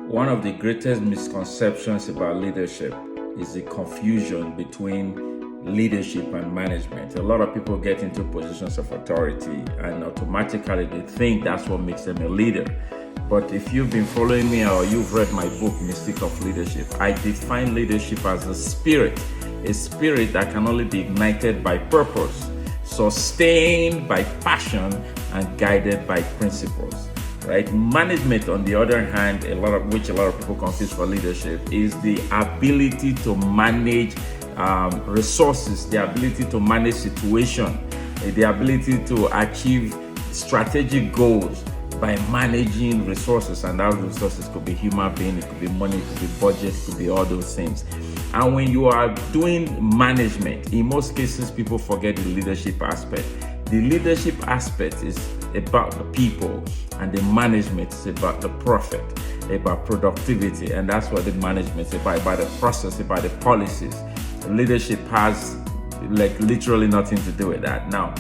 One of the greatest misconceptions about leadership is the confusion between leadership and management. A lot of people get into positions of authority and automatically they think that's what makes them a leader. But if you've been following me or you've read my book, Mystic of Leadership, I define leadership as a spirit that can only be ignited by purpose, sustained by passion, and guided by principles. Right? Management, on the other hand, a lot of people confuse for leadership, is the ability to manage resources, the ability to manage situation, the ability to achieve strategic goals by managing resources. And those resources could be human being, it could be money, it could be budget, it could be all those things. And when you are doing management, in most cases, people forget the leadership aspect. The leadership aspect is about the people, and the management is about the profit, about productivity, and that's what the management is about the process, about the policies. Leadership has literally nothing to do with that. Now,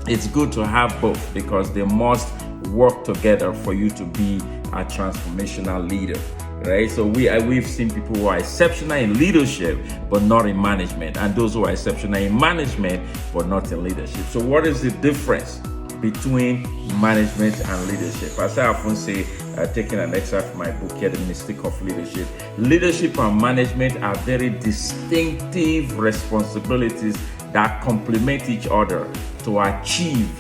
it's good to have both because they must work together for you to be a transformational leader. Right, so we've seen people who are exceptional in leadership but not in management, and those who are exceptional in management but not in leadership. So what is the difference between management and leadership? As I often say, taking an excerpt from my book here, The Mystic of Leadership, leadership and management are very distinctive responsibilities that complement each other to achieve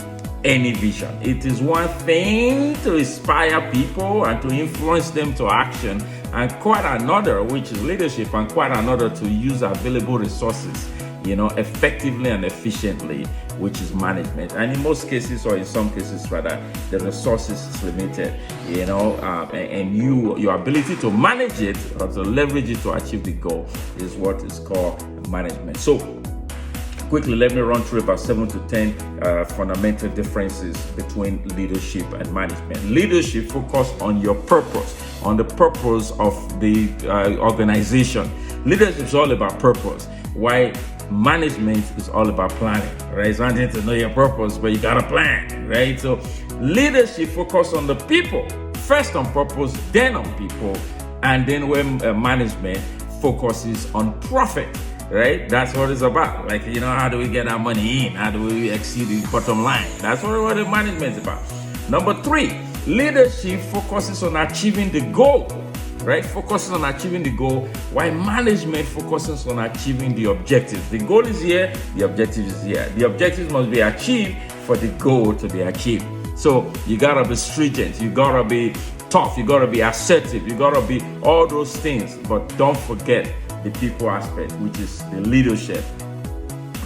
any vision. It is one thing to inspire people and to influence them to action, and quite another, which is leadership, and quite another to use available resources, effectively and efficiently, which is management. And in most cases, or in some cases rather, the resources is limited, and your ability to manage it or to leverage it to achieve the goal is what is called management. So quickly, let me run through about 7 to 10 fundamental differences between leadership and management. Leadership focuses on your purpose, on the purpose of the organization. Leadership is all about purpose, while management is all about planning, right? It's one thing to know your purpose, but you gotta plan, right? So leadership focuses on the people, first on purpose, then on people, and then when management focuses on profit. Right? That's what it's about. How do we get our money in? How do we exceed the bottom line? That's what the management is about. Number 3, leadership focuses on achieving the goal. Right? Focuses on achieving the goal, while management focuses on achieving the objectives. The goal is here, the objective is here. The objectives must be achieved for the goal to be achieved. So you gotta be stringent, you gotta be tough, you gotta be assertive, you gotta be all those things, but don't forget the people aspect, which is the leadership.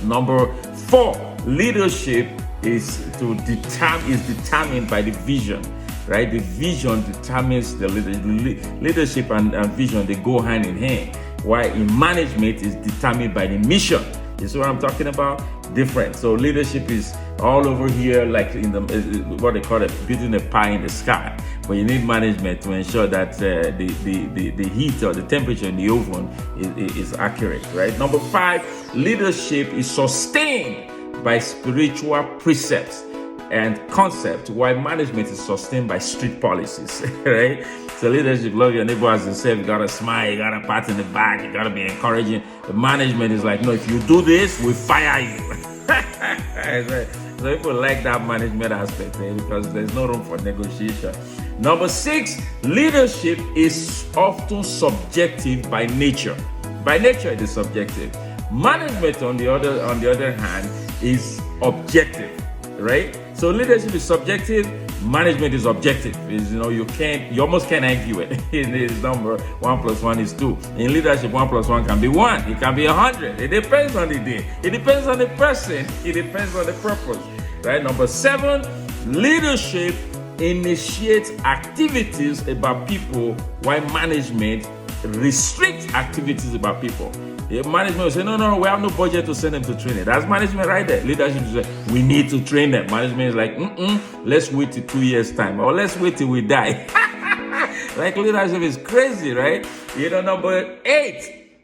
Number 4, leadership is determined by the vision, right? The vision determines the leadership and vision, they go hand in hand. While in management is determined by the mission. You see what I'm talking about? Different. So leadership is all over here, like in the what they call it, building a pie in the sky. But you need management to ensure that the heat or the temperature in the oven is accurate, right? Number 5, leadership is sustained by spiritual precepts and concepts, while management is sustained by strict policies, right? So leadership, love your neighbor as yourself. You gotta smile, you gotta pat in the back, you gotta be encouraging. The management is like, no, if you do this, we fire you. So people like that management aspect, because there's no room for negotiation. Number 6, leadership is often subjective by nature. By nature, it is subjective. Management, on the other hand, is objective, right? So leadership is subjective, management is objective. You almost can't argue it. It's number 1 plus 1 is 2. In leadership, 1 plus 1 can be 1. It can be 100. It depends on the day. It depends on the person. It depends on the purpose. Right? Number 7, leadership initiates activities about people, while management restricts activities about people. The management will say, no, we have no budget to send them to training. That's management right there. Leadership is like, we need to train them. Management is like, let's wait till 2 years' time, or let's wait till we die. Like leadership is crazy, right? Number 8,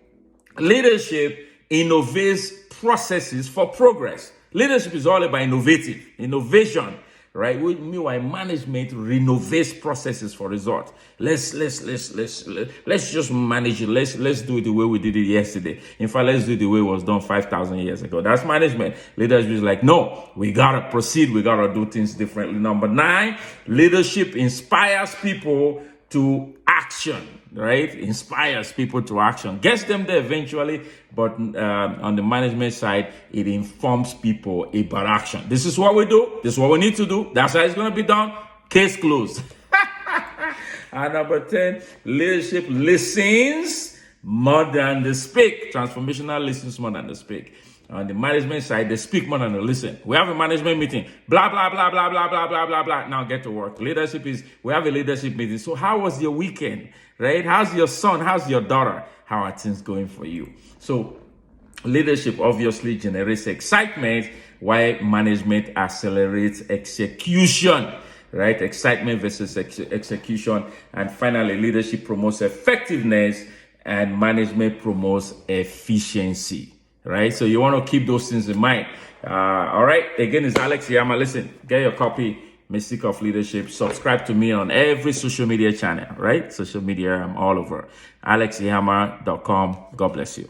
leadership innovates processes for progress. Leadership is all about innovation. right? Meanwhile, management renovates processes for results. Let's just manage it. Let's do it the way we did it yesterday. In fact, let's do it the way it was done 5,000 years ago. That's management. Leadership is like, no, we gotta proceed. We gotta do things differently. Number 9, leadership inspires people to action, right? Inspires people to action, gets them there eventually, but on the management side, it informs people about action. This is what we do. This is what we need to do. That's how it's going to be done. Case closed. And number 10, leadership listens more than they speak. Transformational listens more than they speak. On the management side, they speak more than they listen. We have a management meeting. Blah, blah, blah, blah, blah, blah, blah, blah, blah. Now get to work. Leadership is, we have a leadership meeting. So how was your weekend, right? How's your son? How's your daughter? How are things going for you? So leadership obviously generates excitement, while management accelerates execution, right? Excitement versus execution. And finally, leadership promotes effectiveness and management promotes efficiency. Right, so you want to keep those things in mind. All right, again, it's Alex Yama. Listen, get your copy, Mystic of Leadership. Subscribe to me on every social media channel, right? Social media, I'm all over. AlexYama.com. God bless you.